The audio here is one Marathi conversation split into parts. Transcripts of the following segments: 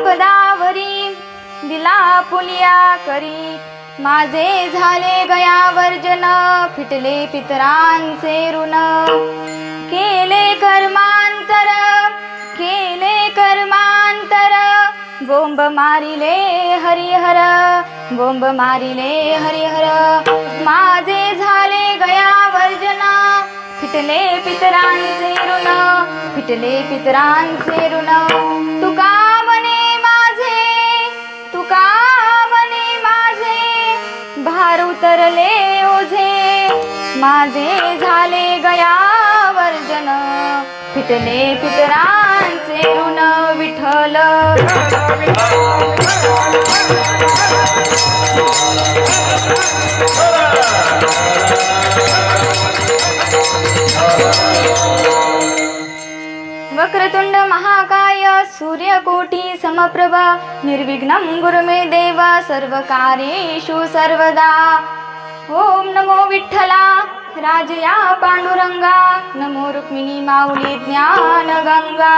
पदावरी दिला पुलिया करी माझे झाले गया वर्जन फिटले पितरांचे ऋण केले कर्मांतर बोंब मारिले हरिहर बोंब मारिले हरिहर माझे झाले गया वर्जन फिटले पितरांचे ऋण फिटले पितरांचे ऋण तुका म्हणे माझे भार उतरले ओझे माझे झाले गया वर्जन फिटले पितरांचे ऋण विठ्ठल वक्रतुंड महाकाय सूर्यकोटी समप्रभा निर्विघ्नं कुरु मे देव सर्वकार्येषु सर्वदा ओम नमो विठ्ठला राजया पांडुरंगा नमो रुक्मिणी माऊली ज्ञान गंगा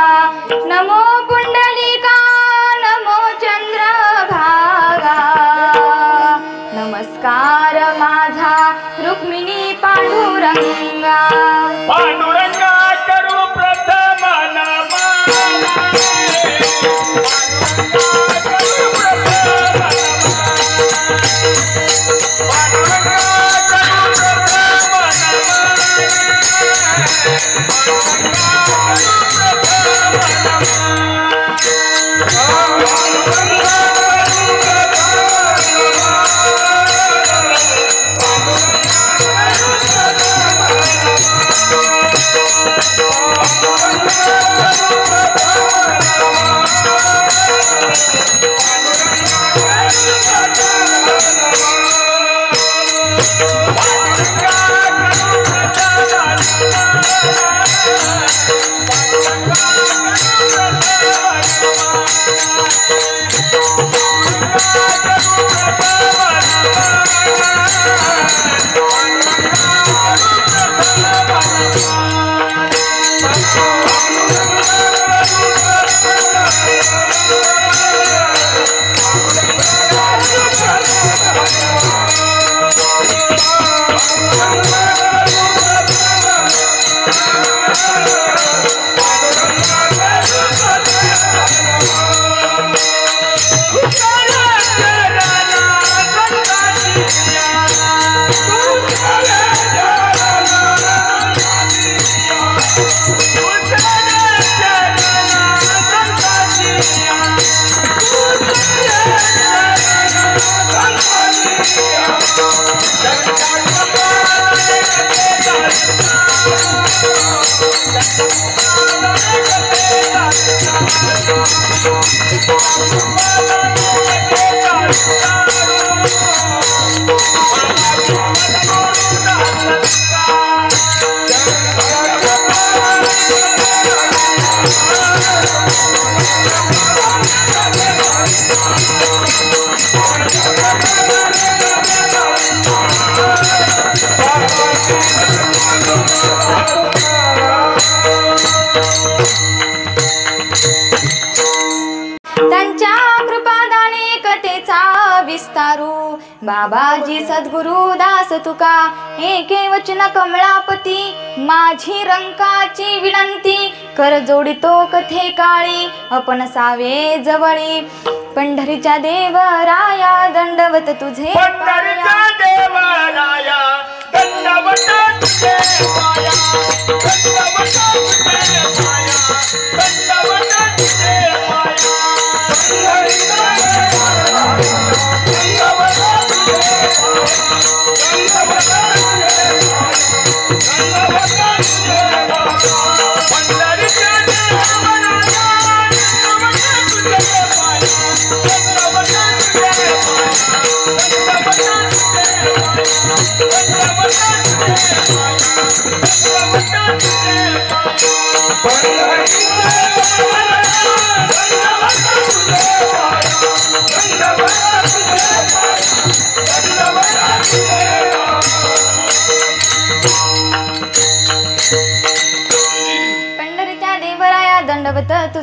नमो पुंडलिका नमो चंद्रभागा नमस्कार माझा रुक्मिणी पांडुरंगा पांडुरंगा करू प्रथम नमन त्यांच्या कृपादाने कथेचा विस्तारू बाबाजी सद्गुरु दास तुका एके वचन कमळापती माझी रंकाची विनंती कर जोडितो कथे काळी आपण सावे जवळी पंढरीच्या देवराया दंडवत तुझे पंढरीच्या देवराया दंडवत तुझे पाया दंडवत तुझे पाया दंडवत तुझे पाया पंढरीच्या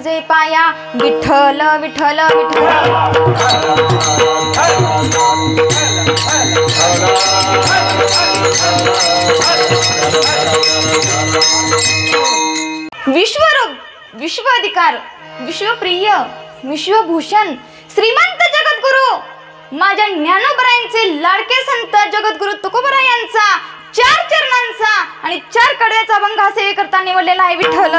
तुझे पाया विठ्ठल विठ्ठल विश्वरूप, विश्वाधिकार, विश्वप्रिय, विश्वभूषण, श्रीमंत जगद्गुरु माझ्या ज्ञानोबरायांचे लाडके संत जगद्गुरु तुकोबराय यांचा 4 चरणांचा आणि 4 कडव्याचा अभंग हा सेवेकरता निवडलेला आहे विठ्ठल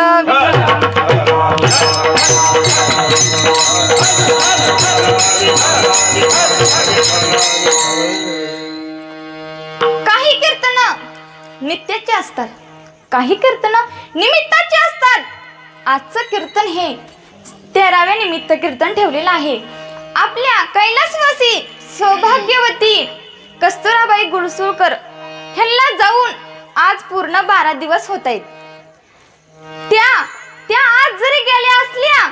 काही कीर्तन नित्याचे असतात, काही कीर्तन निमित्ताचे असतात. आजचं कीर्तन हे 13व्या निमित्त कीर्तन ठेवलेलं आहे. आपल्या कैलासवासी सौभाग्यवती कस्तुराबाई गुळसुळकर ह्यांना जाऊन आज पूर्ण 12 दिवस होत आहेत. त्या आज जरी गेल्या असल्या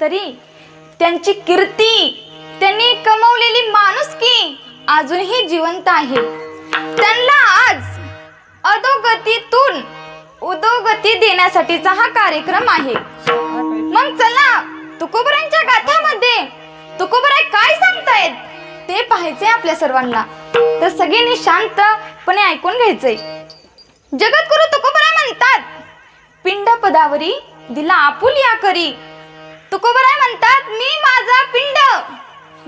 तरी त्यांची कीर्ती, त्यांनी कमवलेली माणुसकी अजूनही जिवंत आहे. त्यांना आज अधोगतीतून उदोगती देण्यासाठीचा हा कार्यक्रम आहे. मग चला तुकोबरायांच्या गाथामध्ये तुकोबराय काय सांगतायत ते पाहायचंय आपल्या सर्वांना. तर सगळ्यांनी शांतपणे ऐकून घ्यायचंय. जगद्गुरु तुकोबराय म्हणतात, पिंड पदावरी दिला आपुलिया करी. तुकोबराय म्हणतात, मी माझा पिंड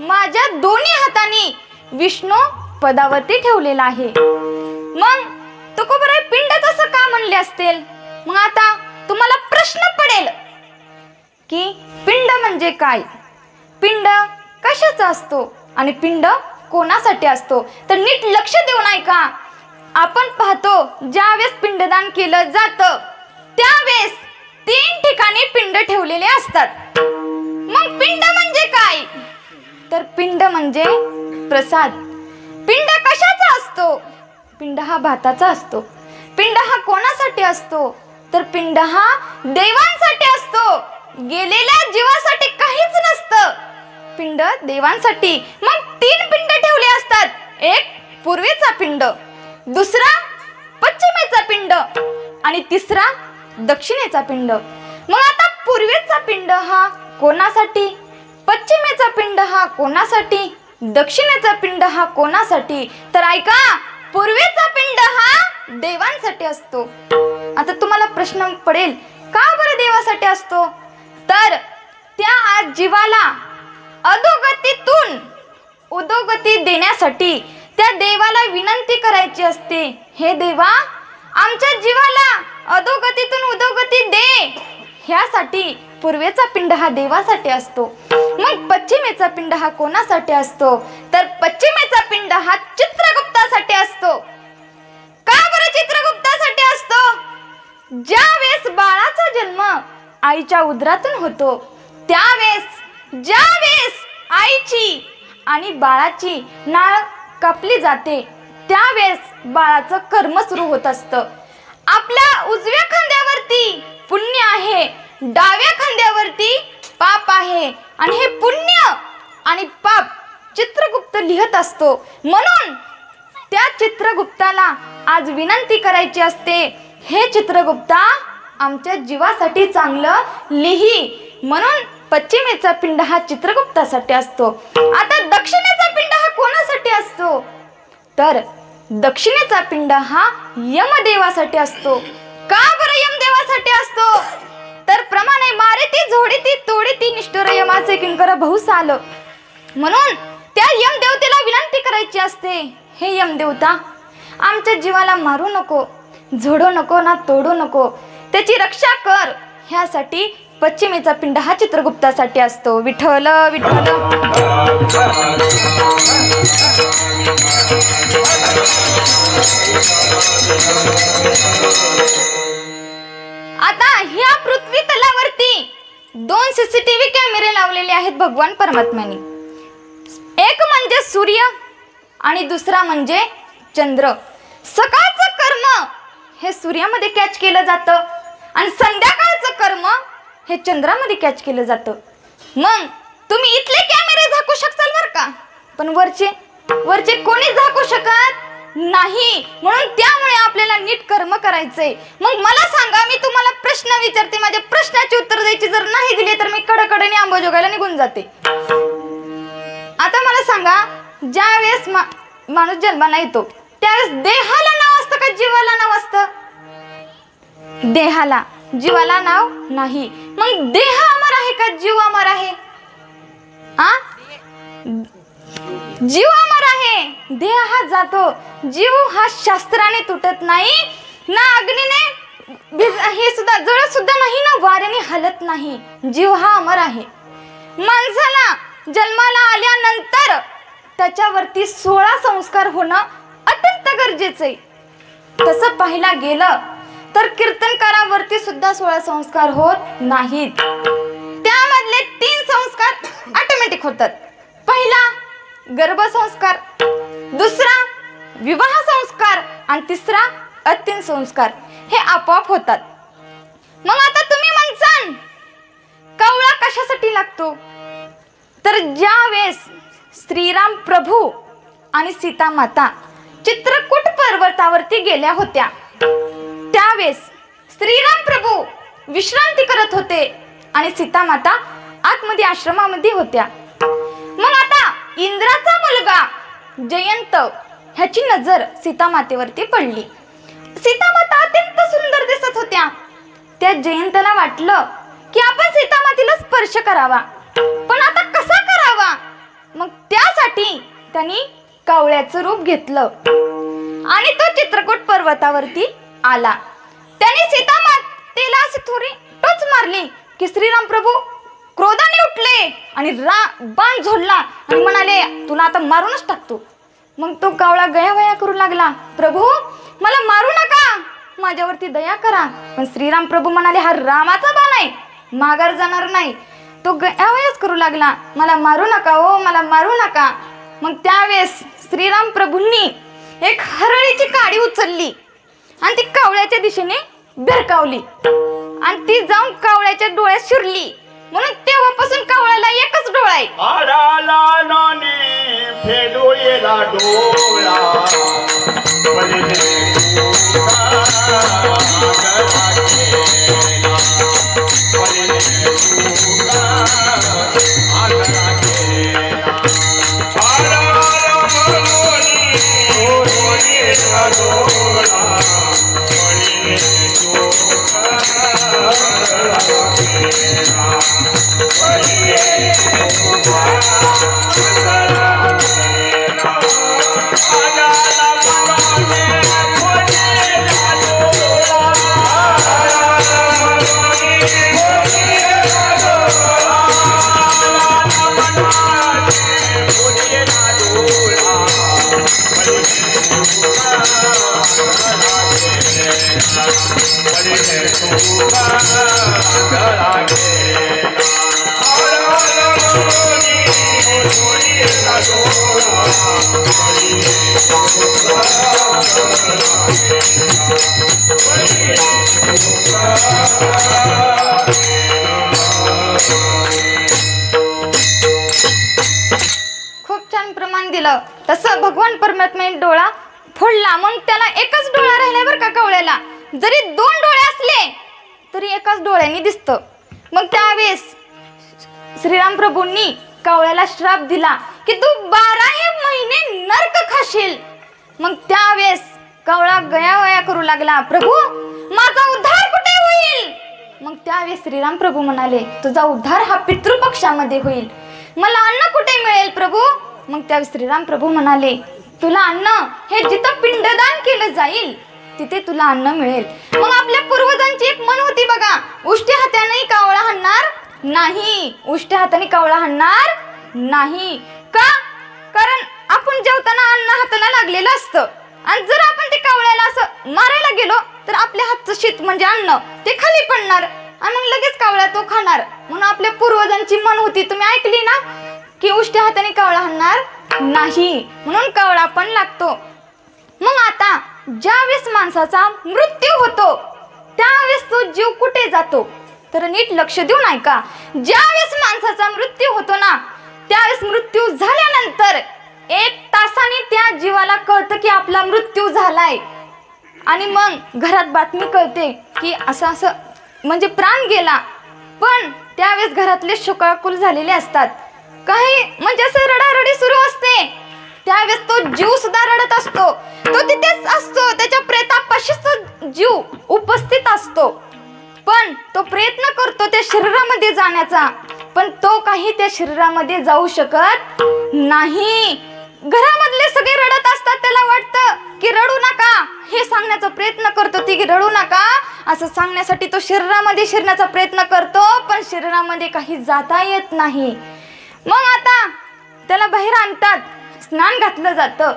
माझ्या दोन्ही हाताने विष्णू पदावरती ठेवलेला आहे. मग तुकोबराय पिंडच असं का म्हणले असतील? मग आता तुम्हाला प्रश्न पडेल की पिंड म्हणजे काय, पिंड कशाचा असतो आणि पिंड कोणासाठी असतो? तर नीट लक्ष देऊन ऐका. आपण पाहतो ज्यावेळेस पिंडदान केलं जातं त्यावेळेस 3 ठिकाणी पिंड ठेवलेले असतात. मग पिंड म्हणजे काय? तर पिंड म्हणजे प्रसाद. पिंड कशाचा असतो? पिंड हा भाताचा असतो. पिंड हा कोणासाठी असतो? तर पिंड हा देवांसाठी असतो. गेलेल्या जीवासाठी काहीच नसतं, पिंड देवांसाठी. मग 3 पिंड ठेवले असतात. एक पूर्वेचा पिंड, दुसरा पश्चिमेचा पिंड आणि तिसरा दक्षिणेचा पिंड. मग आता पूर्वेचा पिंड हा कोणासाठी, पश्चिमेचा पिंड हा कोणासाठी, दक्षिणेचा पिंड हा कोणासाठी? तर ऐका, पूर्वेचा पिंड हा देवांसाठी असतो. आता तुम्हाला प्रश्न पडेल, का बरं देवासाठी असतो? तर त्या आज जीवाला अधोगतीतून उदोगती देण्यासाठी त्या देवाला विनंती करायची असते, हे देवा आमच्या जीवाला अधोगतीतून उदोगती दे. ह्यासाठी पूर्वेचा पिंड हा देवासाठी असतो. मग पश्चिमेचा पिंड हा कोणासाठी असतो? तर पश्चिमेचा पिंड हा चित्रगुप्तासाठी असतो. का बरं चित्रगुप्तासाठी असतो? ज्या वेळेस बाळाचा जन्म आईच्या उदरातून होतो त्यावेळेस ज्या वेळेस आईची आणि बाळाची नाळ कापली जाते त्यावेळेस बाळाचं कर्म सुरू होत असतं. आपल्या उजव्या खांद्यावरती पुण्य आहे, डाव्या खांद्यावरती पाप आहे आणि हे पुण्य आणि पाप चित्रगुप्त लिहत असतो. म्हणून त्या चित्रगुप्ताला आज विनंती करायची असते, हे चित्रगुप्ता आमच्या जीवासाठी चांगलं लिही. म्हणून पश्चिमेचा पिंड हा चित्रगुप्तासाठी असतो. आता दक्षिणेचा पिंड हा कोणासाठी असतो? तर दक्षिणेचा पिंड हा यमदेवासाठी असतो. का बरं यमदेवासाठी असतो? तर प्रमाणे मारे ती झोडी ती तोडी ती निष्ठुर यमाचे किंकर बहुस आलं. म्हणून त्या यमदेवतेला विनंती करायची असते, हे यमदेवता आमच्या जीवाला मारू नको, झोडू नको ना तोडू नको, त्याची रक्षा कर. ह्यासाठी पश्चिमेचा पिंड हा चित्रगुप्तासाठी असतो. विठ्ठल विठ्ठल. आता ह्या पृथ्वी तलावरती 2 CCTV कॅमेरे लावलेले आहेत भगवान परमात्म्याने. एक म्हणजे सूर्य आणि दुसरा म्हणजे चंद्र. सकाळचं कर्म हे सूर्यामध्ये कॅच केलं जातं आणि संध्याकाळचं कर्म हे चंद्रामध्ये कॅच केलं जातं. मग तुम्ही इथले कॅमेरे झाकू शकताल बरं का, पण वरचे कोणी झाकू शकत नाही. म्हणून त्यामुळे आपल्याला नीट कर्म करायचंय. मग मला सांगा, मी तुम्हाला प्रश्न विचारते, माझ्या प्रश्नाची उत्तर द्यायची, जर नाही दिली तर मी कडकडे अंबाजोगाईला निघून जाते. आता मला सांगा, ज्या वेळेस माणूस जन्माला येतो त्यावेळेस देहाला नाव असतं का जीवाला नाव असतं? देहाला, जीवाला नाव नाही. मग देह अमर आहे का जीव अमर आहे? जीव अमर आहे. देह हा जातो, जीव हा शास्त्राने तुटत नाही, ना अग्नीने हे सुद्धा जळत सुद्धा नाही, ना वाऱ्याने हलत नाही. जीव हा अमर आहे. माणसाला जन्माला आल्यानंतर त्याच्यावरती 16 संस्कार होणं अत्यंत गरजेचं आहे. तसं पाहायला गेलं तर कीर्तनकारावरती सुद्धा 16 संस्कार होत नाहीत. त्यामधले 3 संस्कार ऑटोमॅटिक होतात. पहिला गर्भसंस्कार, दुसरा विवाह संस्कार आणि तिसरा अतिन संस्कार, हे आपोआप होतात. मग आता तुम्ही म्हणसान कवळा कशासाठी लागतो? तर ज्या वेळेस श्रीराम प्रभू आणि सीता माता चित्रकूट पर्वतावरती गेल्या होत्या, त्यावेळेस श्रीराम प्रभू विश्रांती करत होते आणि सीता माता आतमध्ये आश्रमामध्ये होत्या. मग आता इंद्राचा मुलगा जयंत ह्याची नजर सीता मातेवरती पडली. सीता माता अत्यंत सुंदर दिसत होत्या. त्या जयंताला वाटलं की आपण सीता मातेला स्पर्श करावा, पण आता कसा करावा? मग त्यासाठी त्यांनी कावळ्याचं रूप घेतलं आणि तो चित्रकूट पर्वतावरती आला. त्याने सीता मातेला अशी थोडी टोच मारली की श्रीराम प्रभू क्रोधाने उठले आणि बाण झोडला आणि म्हणाले, तुला आता मारूनच टाकतो. मग तो कावळा गयावया करू लागला, प्रभू मला मारू नका, माझ्यावरती दया करा. पण श्रीराम प्रभू म्हणाले, हा रामाचा बाण आहे, माघार जाणार नाही. तो गयावयाच करू लागला, मला मारू नका, हो मला मारू नका. मग त्यावेळेस श्रीराम प्रभूंनी एक हरळीची काडी उचलली आणि ती कावळ्याच्या दिशेने भिरकावली आणि ती जाऊन कावळ्याच्या डोळ्यात शिरली. म्हणून तेव्हापासून कावळ्याला एकच डोळा आहे. आडाला नानी फेडोळेला डोळा खूप छान प्रमाण दिलं. तसं भगवान परमात्म्याने डोळा फोडला, मग त्याला एकच डोळा राहिलाय बरं का कावळ्याला. जरी 2 डोळे असले तरी एकाच डोळ्याने दिसतं. मग त्यावेळेस श्रीराम प्रभूंनी कावळ्याला श्राप दिला की तू 12 महिने नरक खाशील. मग त्यावेळेस कावळा गयावया करू लागला, प्रभू माझा उद्धार कुठे होईल? मग त्यावेळेस श्रीराम प्रभू म्हणाले, तुझा उद्धार हा पितृपक्षामध्ये होईल, मला अन्न कुठे मिळेल प्रभू? मग त्यावेळेस श्रीराम प्रभू म्हणाले, तुला अन्न हे जिथं पिंडदान केलं जाईल तिथे तुला अन्न मिळेल. मग आपल्या पूर्वजांची एक म्हण होती बघा, उष्ट्या हाताने कावळा हाणणार नाही, उष्ट्या हाताने कावळा हाणणार नाही. का? कारण आपण जेवताना अन्न हाताला लागलेलं असतं आणि जर आपण ते कावळ्याला असं मारायला गेलो तर आपल्या हातचं शीत म्हणजे अन्न ते खाली पडणार आणि मग लगेच कावळा तो खाणार. म्हणून आपल्या पूर्वजांची म्हण होती, तुम्ही ऐकली ना, की उष्ट्या हाताने कावळा हाणणार नाही, म्हणून कावळा पण लागतो. मग आता ज्यावेळेस माणसाचा मृत्यू होतो त्यावेळेस तो जीव कुठे जातो? तर नीट लक्ष देऊन ऐका. ज्यावेळेस माणसाचा मृत्यू होतो ना, त्यावेळेस मृत्यू झाल्यानंतर 1 तासाने त्या जीवाला कळतं जातं की आपला मृत्यू झालाय आणि मग घरात बातमी कळते की असं म्हणजे प्राण गेला. पण त्यावेळेस घरातले शोकाकुल झालेले असतात. काही म्हणजे असं रडारडी सुरू असते. त्यावेळेस तो जीव सुद्धा रडत असतो. तो तिथेच असतो, त्याच्या प्रेतापाशीच तो जीव उपस्थित असतो. पण तो प्रयत्न करतो त्या शरीरामध्ये जाण्याचा, पण तो काही त्या शरीरामध्ये जाऊ शकत नाही. घरामधले सगळे रडत असतात. त्याला वाटतं की रडू नका, हे सांगण्याचा प्रयत्न करतो ती की रडू नका असं सांगण्यासाठी तो शरीरामध्ये शिरण्याचा प्रयत्न करतो, पण शरीरामध्ये काही जाता येत नाही. मग आता त्याला बाहेर आणतात, स्नान घातलं जातं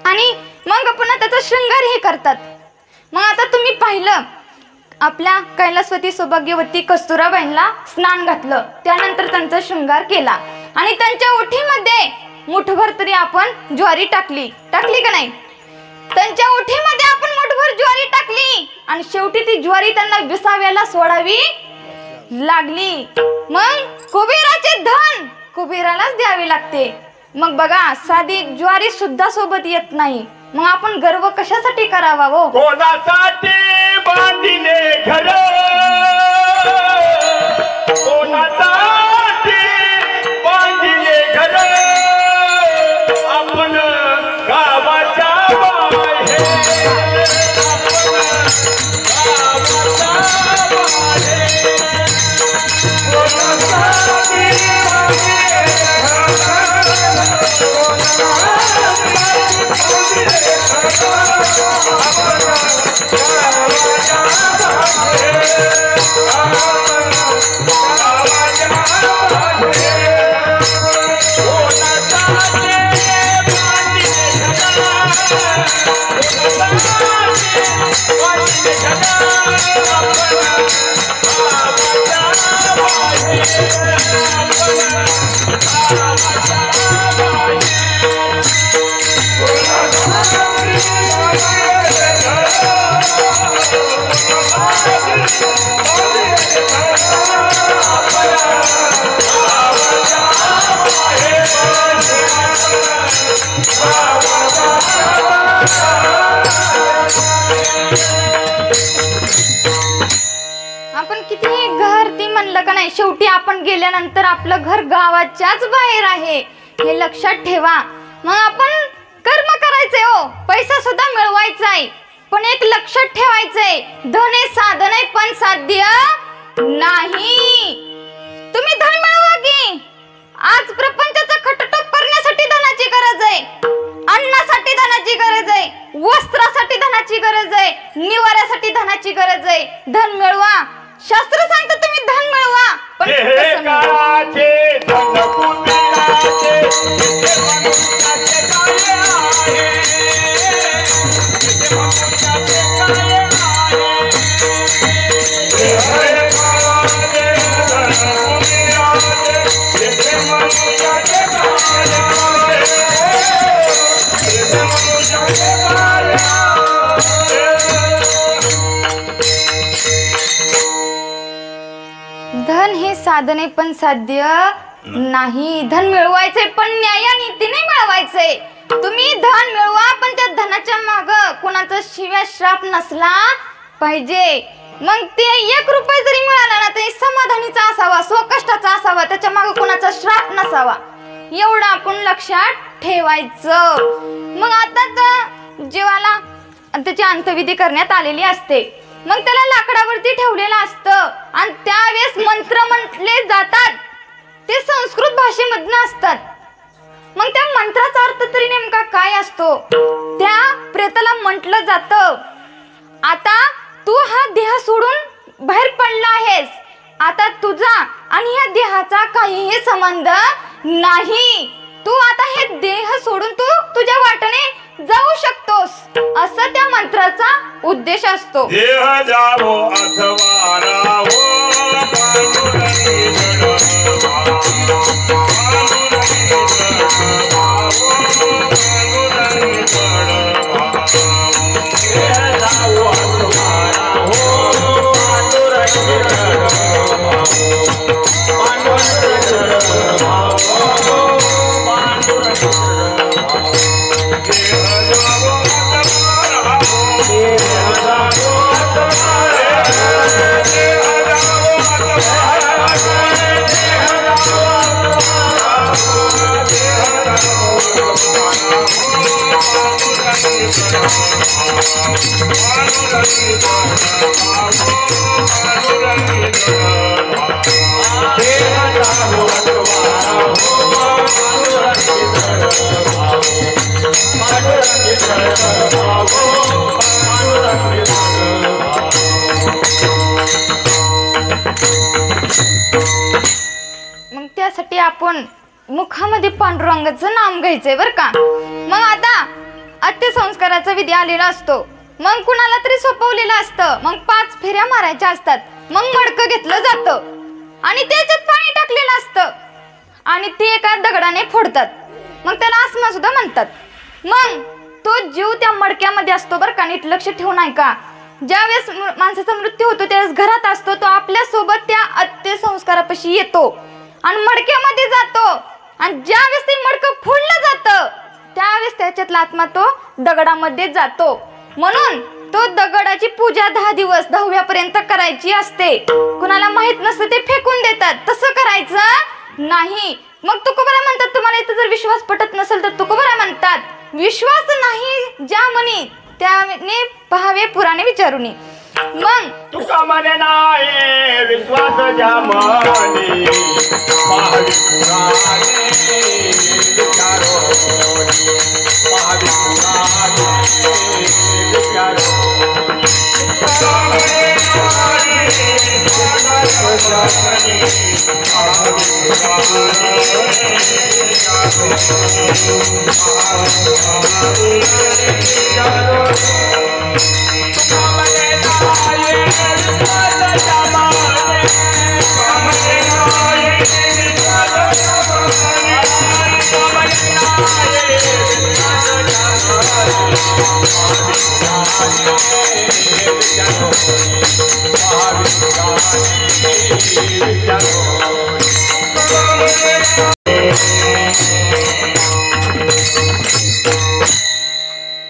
आणि मग पुन्हा त्याचा शृंगारही करतात. मग आता तुम्ही पाहिलं आपल्या कैलासवती सौभाग्यवती कस्तुराबाईंना स्नान घातलं, त्यानंतर त्यांचा शृंगार केला आणि त्यांच्या ओठीमध्ये मुठभर तरी आपण ज्वारी टाकली का नाही? त्यांच्या ओठीमध्ये आपण मुठभर ज्वारी टाकली आणि शेवटी ती ज्वारी त्यांना विसाव्याला सोडावी लागली. मग कुबेराचे धन कुबेरालाच द्यावे लागते. मग बघा, साधी ज्वारी सुद्धा सोबत येत नाही. मग आपण गर्व कशासाठी करावा हो? कोणासाठी बांधिले घर, कोणासाठी बांधिले घर, आपण गावाच्या बाहेर, आपण गावाच्या बाहेर, कोणासाठी बांधिले आपण कितीही घर ती म्हणलं का नाही, शेवटी आपण गेल्यानंतर आपलं घर गावाच्याच बाहेर आहे हे लक्षात ठेवा. मग आपण कर्म करायचे हो, पैसा सुद्धा मिळवायचा आहे, पण एक लक्षात ठेवायचंय, धन हे साधन आहे पण साध्य नाही. तुम्ही धन मिळवा की आज प्रपंचाचा खटटोप करण्यासाठी धनाची गरज आहे, अन्नासाठी धनाची गरज आहे, वस्त्रासाठी धनाची गरज आहे, निवाऱ्यासाठी धनाची गरज आहे. धन मिळवा, शास्त्र सांगतं तुम्ही धन मिळवा, पण कसं धन हे साधन आहे पण साध्य नाही. धन मिळवायचंय पण न्यायानीतीने मिळवायचंय. तुम्ही धन मिळवा पण त्या धनाच्या माग कोणाचा शिव्या श्राप नसला पाहिजे. मग ते 1 रुपये जरी मिळाला ना तरी समाधानीचा असावा, स्वकष्टाचा असावा, त्याच्या माग कोणाचा श्राप नसावा, एवढं आपण लक्षात ठेवायचं. मग आता जीवाला त्याची अंत्यविधी करण्यात आलेली असते. मग त्याला लाकडावरती ठेवलेलं असतं आणि त्यावेळेस मंत्र म्हटले जातात, ते संस्कृत भाषेमधनं असतात. मग त्या मंत्राचा अर्थ तरी नेमका काय असतो? त्या प्रेताला म्हटलं जातं, आता तू हा देह सोडून बाहेर पडला आहेस, आता तुझा आणि या देहाचा काहीही संबंध नाही, तू आता हे देह सोडून तू तुझ्या वाटेने जाऊ शकतोस, असं त्या मंत्राचा उद्देश असतो. देह जावो अथवा राहो, देह जावो मग त्यासाठी आपण मुखामध्ये पांडुरंगाचं नाम घ्यायचंय बर का. मग आता अंत्यसंस्काराचा विधी आलेला असतो. मग कुणाला तरी सोपवलेलं असतं. मग 5 फेऱ्या मारायच्या असतात. मग मडकं घेतलं जातं आणि त्याच्यात पाणी टाकलेलं असतं आणि ते एका दगडाने फोडतात. मग त्याला आसमा सुद्धा म्हणतात. मग तो जीव त्या मडक्यामध्ये असतो बर का. नीट लक्ष ठेवून ऐका. ज्यावेळेस माणसाचा मृत्यू होतो त्यावेळेस घरात असतो. तो आपल्या सोबत त्या अंत्यसंस्कारापाशी येतो आणि मडक्यामध्ये जातो आणि ज्यावेळेस ते मडकं फोडलं जातं त्यावेळेस त्याच्यातला आत्मा तो दगडामध्ये जातो. म्हणून तो दगडाची पूजा 10 दिवस 10व्यापर्यंत करायची असते. कुणाला माहित नसतं ते फेकून देतात. तसं करायचं नाही. मग तुकोबाराय म्हणतात, तुम्हाला इथं जर विश्वास पटत नसेल तर तुकोबाराय म्हणतात, विश्वास नाही ज्या मनी त्याने पहावे पुराणे विचारूनी. मग तुका म्हणे नाही विश्वास ज्या मनी पहावे पुराणे विचारोनी. पहावे पुराणे विचारोनी. तुका म्हणे नाही विश्वास ज्या मनी पहावे पुराणे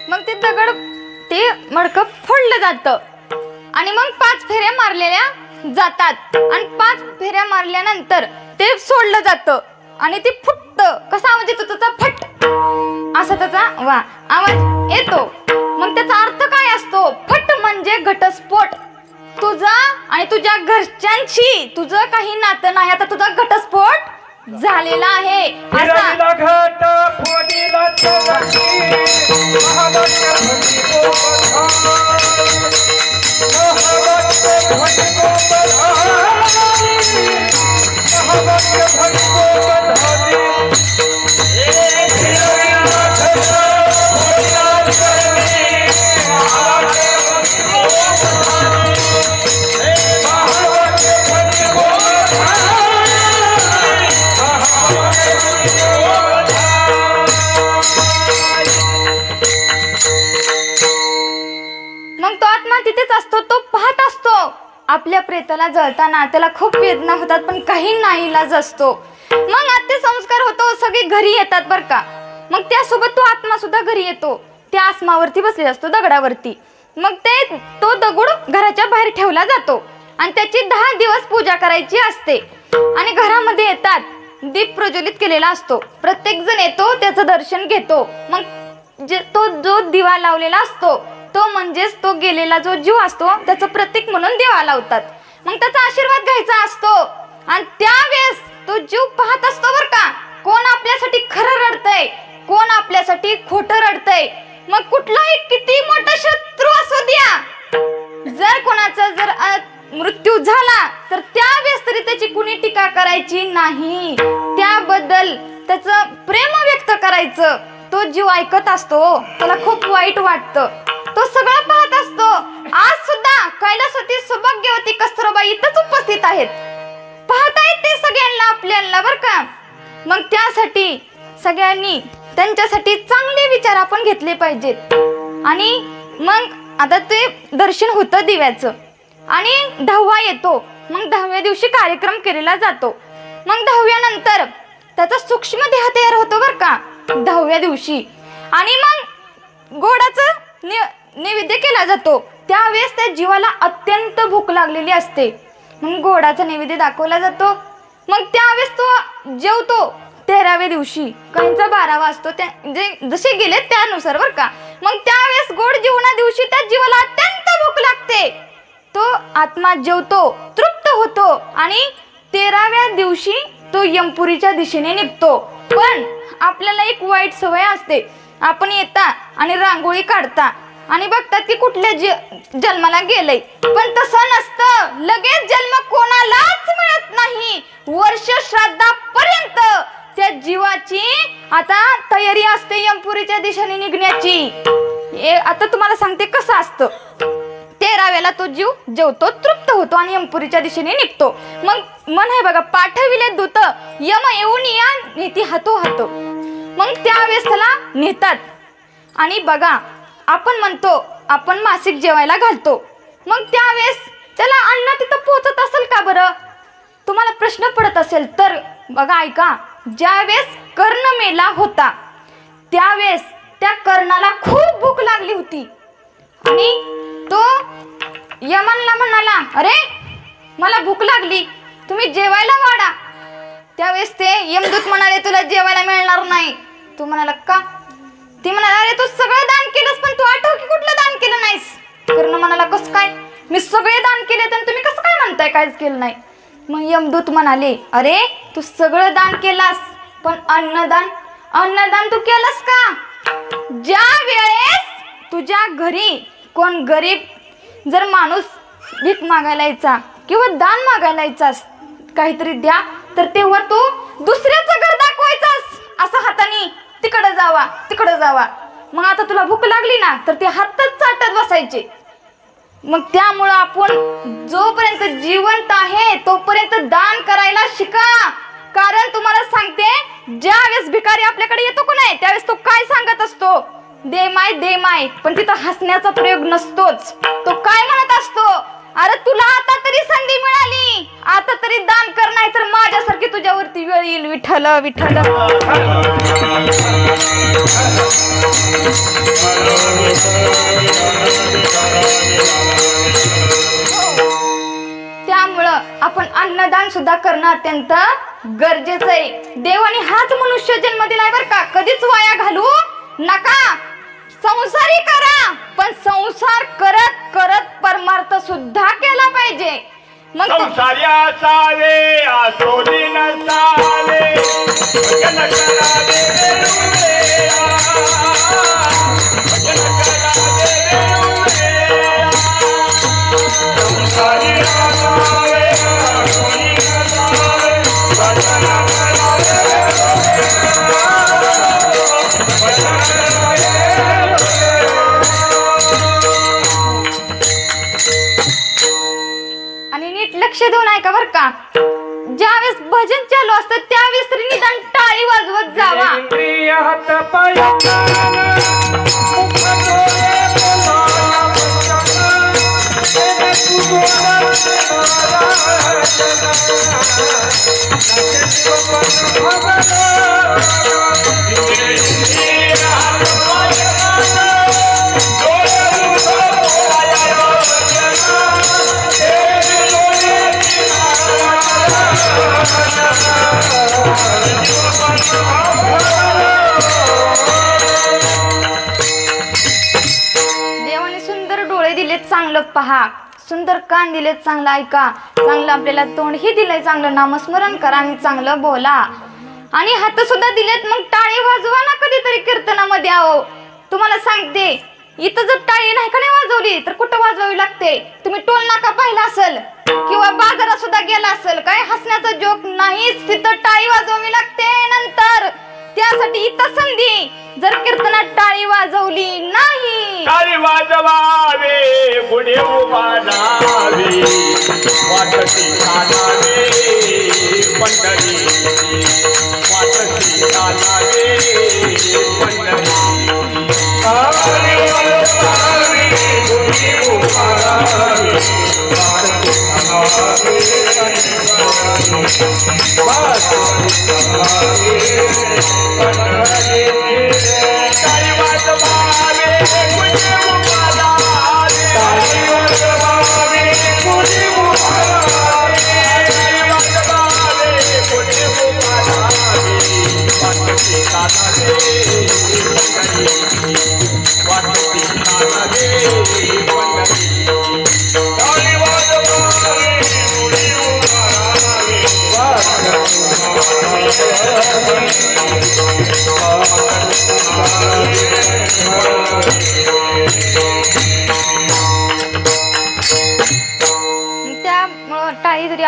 मग ते दगड ते मडकं फोडलं जातं आणि मग 5 फेऱ्या मारलेल्या जातात आणि 5 फेऱ्या मारल्यानंतर ते सोडलं जातं आणि ते फुटतं. कसा आवाज येतो त्याचा? फट असा त्याचा आवाज येतो. मग त्याचा अर्थ काय असतो? फट म्हणजे घटस्फोट. तुझा आणि तुझ्या घरच्यांशी तुझं काही नातं नाही, आता तुझा घटस्फोट झालेला आहे असा. घट फोडीला मग तो आत्मा तिथेच असतो. तो पाहत असतो आपल्या प्रेताला जळताना. त्याला खूप वेदना होतात पण काही नाईलाज असतो. मग अंत्यसंस्कार होतो. सगळे घरी येतात बर का. मग त्यासोबत तो आत्मा सुद्धा घरी येतो. त्या आसमावरती बसलेला असतो, दगडावरती. मग तो दगड घराच्या बाहेर ठेवला जातो आणि त्याची 10 दिवस पूजा करायची असते. आणि घरामध्ये येतात, दीप प्रज्वलित केलेला असतो. प्रत्येक जण येतो, त्याचं दर्शन घेतो. मग तो जो दिवा लावलेला असतो तो म्हणजेच तो गेलेला जो जीव असतो त्याचं प्रतीक म्हणून दिवा लावतात. मग त्याचा आशीर्वाद घ्यायचा असतो आणि त्यावेळेस तो जीव पाहत असतो बर का. कोण आपल्यासाठी खरं रडतंय, कोण आपल्यासाठी खोटं रडतंय. मग कुठलाही किती मोठा शत्रू असू द्या, जर कोणाचा जर मृत्यू झाला तर त्यावेळेस तरी त्याची कुणी टीका करायची नाही. त्याबद्दल त्याचं प्रेम व्यक्त करायचं. तो जीव ऐकत असतो, त्याला खूप वाईट वाटतं. तो सगळं पाहत असतो. आज सुद्धा कैलासवती, सौभाग्यवती, कस्तुरबाई इथंच उपस्थित आहेत. पाहता येते सगळ्यांना आपल्याला बर का. मग त्यासाठी सगळ्यांनी त्यांच्यासाठी चांगले विचार आपण घेतले पाहिजेत. आणि मग आता ते दर्शन होतं दिव्याचं आणि 10वा येतो. मग 10व्या दिवशी कार्यक्रम केलेला जातो. मग 10व्यानंतर त्याचा सूक्ष्म देह तयार होतो बर का 10व्या दिवशी. आणि मग गोडाचं नैवेद्य केला जातो. त्यावेळेस त्या जीवाला अत्यंत भूक लागलेली असते. मग गोडाचा नैवेद्य दाखवला जातो. मग त्यावेळेस तो जेवतो 13व्या दिवशी. काहींचा 12वा असतो, जसे गेले त्यानुसार बर का. मग त्यावेळेस गोड जीवना दिवशी त्या जीवाला अत्यंत भूक लागते. तो आत्मा जेवतो, तृप्त होतो आणि 13व्या दिवशी तो यमपुरीच्या दिशेने निघतो. पण आपल्याला एक वाईट सवय असते. आपण येता आणि रांगोळी काढता आणि बघतात की कुठल्या जन्माला गेलंय. पण तसं नसतं. लगेच जन्म कोणालाच मिळत नाही. वर्ष श्राद्धापर्यंत त्या जीवाची आता तयारी असते यमपुरीच्या दिशेने निघण्याची. आता तुम्हाला सांगते कसं असतं. 13व्याला तो जीव जेवतो, तृप्त होतो आणि यमपुरीच्या दिशेने निघतो. मग मन आहे बघा, पाठविले दूत यम येऊन या नेती हातो हातो. मग त्यावेळेस त्याला नेतात आणि बघा आपण म्हणतो आपण मासिक जेवायला घालतो. मग त्यावेळेस त्याला अन्न तिथं पोहोचत असेल का बरं? तुम्हाला प्रश्न पडत असेल तर बघा ऐका. ज्यावेळेस कर्ण मेला होता त्यावेळेस त्या कर्णाला खूप भूक लागली होती आणि तो यमनला म्हणाला, अरे मला भूक लागली, तुम्ही जेवायला वाढा. त्यावेळेस ते यमदूत म्हणाले, तुला जेवायला मिळणार नाही. तू म्हणाला का? ती म्हणाला, अरे तू सगळं दान केलंस पण तू आठव की कुठलं दान केलं नाहीस. कर्ण म्हणाला, कसं काय? मी सगळे दान केले तर तुम्ही कसं काय म्हणताय काहीच केलं नाही. मग यमदूत म्हणाले, अरे तू सगळं दान केलास पण अन्नदान तू केलंस का? ज्या वेळेस तुझ्या घरी कोण गरीब जर माणूस भीक मागायला यायचा किंवा दान मागायला यायचास काहीतरी द्या, तर तेव्हा तू दुसऱ्याचं घर दाखवायचास असं हाताने, तिकडं जावा. मग आता तुला भूक लागली ना तर ते हातच चाटत बसायचे. मग त्यामुळं आपण जोपर्यंत जिवंत आहे तोपर्यंत दान करायला शिका. कारण तुम्हाला सांगते, ज्या वेळेस भिकारी आपल्याकडे येतो का नाही त्यावेळेस तो काय सांगत असतो, दे माय. पण तिथं हसण्याचा प्रयोग नसतोच. तो काय म्हणत असतो, अरे तुला आता तरी संधी मिळाली, आता तरी दान कर, नाही तर माझ्यासारखी तुझ्यावरती वेळ येईल. विठ्ठल विठ्ठल. त्यामुळं आपण अन्नदान सुद्धा करणं अत्यंत गरजेचं आहे. देवाने हाच मनुष्य जन्म दिलाय बरं का, कधीच वाया घालू नका. संसारी करा पण संसार करत करत परमार्थ सुद्धा केला पाहिजे. मग संसारी असावे आसोली नसावे, भजन करा देऊळेया, भजन करा देऊळेया. संसारी असावे आसोली नसावे, भजन करा देऊळेया, भजन करा लक्ष देऊन ऐका बर का. ज्यावेळेस भजन चालू असतं त्यावेळेस तरी निदान टाळी वाजवत जावा. देवाने सुंदर डोळे दिलेत, चांगलं पहा. सुंदर कान दिलेत, चांगलं ऐका. चांगलं आपल्याला तोंडही दिलंय, चांगलं नामस्मरण करा आणि चांगलं बोला. आणि हात सुद्धा दिलेत, मग टाळी वाजवा ना कधीतरी कीर्तनामध्ये. आहो तुम्हाला सांगते, इथं जर टाळी नाही का नाही वाजवली तर कुठं वाजवावी लागते. तुम्ही टोल नाका पाहिला असेल किंवा बाजारात सुद्धा गेला असेल, काय हसण्याचा जोक नाहीच, तिथं टाळी वाजवावी लागते. नंतर त्यासाठी इथं संधी, जर कीर्तनात टाळी वाजवली नाही, टाळी वाजवावे, गुढे उभारावे, वाटती चालावे पंढरी, वाटती चालावे पंढरी. टाळी वाजवावे, गुढे उभारावे, वाटती चालावे पंढरी.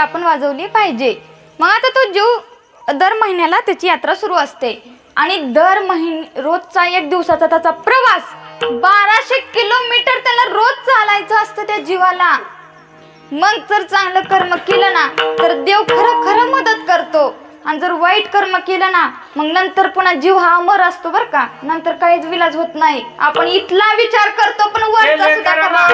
आपण वाजवली पाहिजे. मग आता तो जीव दर महिन्याला त्याची यात्रा सुरू असते आणि दर रोजचा 1 दिवसाचा त्याचा प्रवास 1200 किलोमीटर त्याला रोज चालायचं असतं त्या जीवाला. मग जर चांगलं कर्म केलं ना तर देव खरं खरं मदत करतो आणि जर वाईट कर्म केलं ना मग नंतर पुन्हा जीव हा अमर असतो बर का. नंतर काहीच विलाज होत नाही. आपण इथला विचार करतो पण वरचा सुद्धा करा.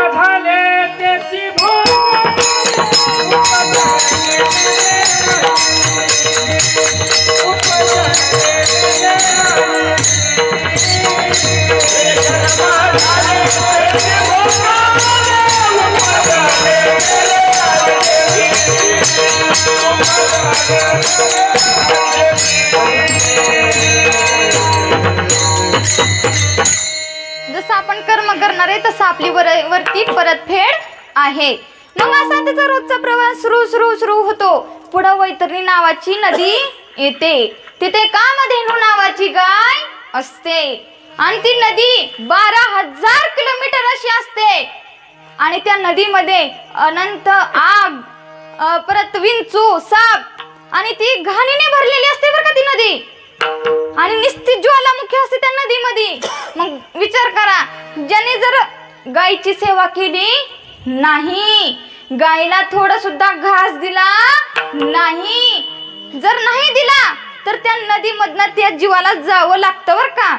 जसं आपण कर्म करणार आहे तसं आपली वरती परतफेड आहे. मग असा त्याचा रोजचा प्रवास सुरू होतो. पुढं वैतरणी नावाची नदी येते. तिथे कामधेनू नावाची गाय असते आणि ती नदी 12,000 किलोमीटर अशी असते आणि त्या नदीमध्ये अनंत आग, परत विंचू, साप आणि ती घाणीने भरलेली असते बरं का ती नदी आणि निस्ती ज्वालामुखी असते त्या नदीमध्ये. मग विचार करा, ज्याने जर गायीची सेवा केली नाही, गायीला थोडा सुद्धा घास दिला नाही, जर नाही दिला तर त्या नदीमधनं त्या जीवाला जावं लागतं बरं का.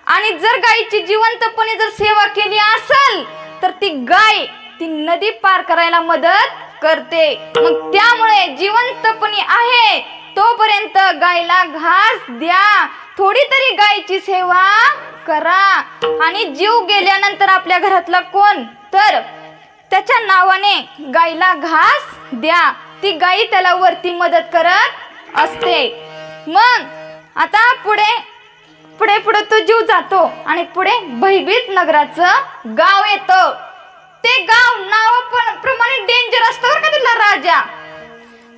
आणि जर गायीची जिवंतपणे जर सेवा केली असेल तर ती गाय ती नदी पार करायला मदत करते. मग त्यामुळे जिवंतपणी आहे तोपर्यंत गायला घास द्या, थोडी तरी गायीची सेवा करा. आणि जीव गेल्यानंतर आपल्या घरातला कोण तर त्याच्या नावाने गायला घास द्या. ती गाय त्याला वरती मदत करत असते. मग आता पुढे तो जीव जातो आणि पुढे भयभीत नगराचं गाव येतं. ते गाव नावाप्रमाणे डेंजर असतं बरं का तिथला राजा.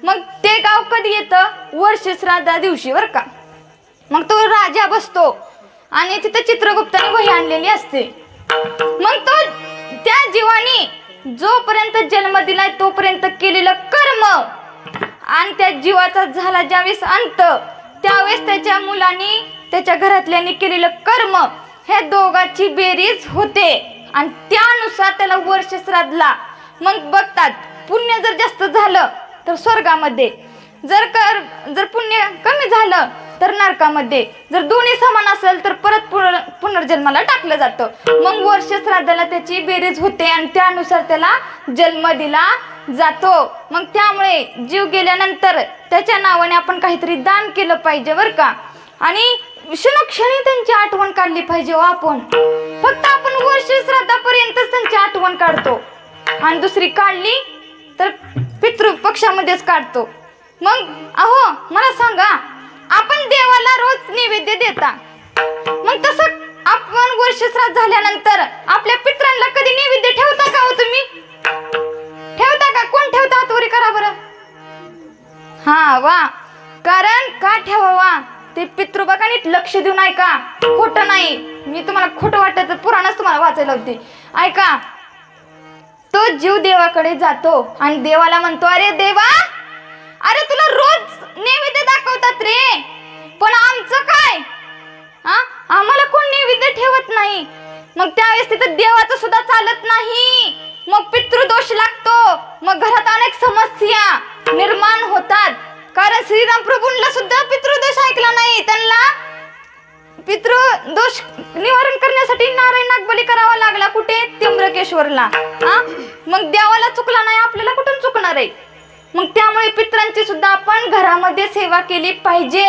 मग ते गाव कधी येतं? वर्ष श्राद्धा दिवशी बरं का. मग तो राजा बसतो आणि तिथे चित्रगुप्ताने वही आणलेली असते. मग तो त्या जीवानी जोपर्यंत जन्म दिलाय तोपर्यंत केलेलं कर्म आणि त्या जीवाचा झाला ज्यावेळेस अंत त्यावेळेस त्याच्या मुलांनी त्याच्या घरातल्यांनी केलेलं कर्म हे दोघांची बेरीज होते आणि त्यानुसार त्याला वर्ष श्राद्धला. मग बघतात पुण्य जर जास्त झालं तर स्वर्गामध्ये, जर पुण्य कमी झालं तर नरकामध्ये, जर दोन्ही समान असेल तर परत पुनर्जन्माला टाकलं जातं. मग वर्ष श्राद्धाला त्याची बेरीज होते आणि त्यानुसार त्याला जन्म दिला जातो. मग त्यामुळे जीव गेल्यानंतर त्याच्या नावाने आपण काहीतरी दान केलं पाहिजे बरं का. आणि क्षणोक्षणी त्यांची आठवण काढली पाहिजे. आपण फक्त आपण वर्ष श्राद्धापर्यंतच त्यांची आठवण काढतो आणि दुसरी काढली तर पितृपक्षामध्येच काढतो. मग अहो मला सांगा, आपण देवाला रोज नैवेद्य देता, मग तसं आपण वर्ष श्राद्ध झाल्यानंतर आपल्या पित्रांना कधी नैवेद्य ठेवता का हो तुम्ही? ठेवता का? कोण ठेवता? हात वरी करा बरं. हा वा. कारण का ठेवावा? ते पितृ बघा नीट लक्ष देऊन ऐका, खोटं नाही. मी तुम्हाला खोटं वाटत तर पुराणच तुम्हाला वाचायला होते. ऐका, तो जीव देवाकडे जातो आणि देवाला म्हणतो, अरे देवा, अरे तुला रोज नैवेद्य दाखवतात रे, पण आमचं काय? आम्हाला कोण नैवेद्य ठेवत नाही. मग त्यावेळेस तिथं देवाचं सुद्धा चालत नाही. मग पितृदोष लागतो. मग घरात अनेक समस्या निर्माण होतात. कारण श्रीराम प्रभूंना सुद्धा पितृदोष ऐकला नाही. त्यांना पितृदोष निवारण करण्यासाठी नारायण नागबली करावा लागला. कुठे? त्र्यंबकेश्वरला. मग देवाला चुकला नाही, आपल्याला कुठून चुकणार आहे? मग त्यामुळे पितरांची सुद्धा आपण घरामध्ये सेवा केली पाहिजे.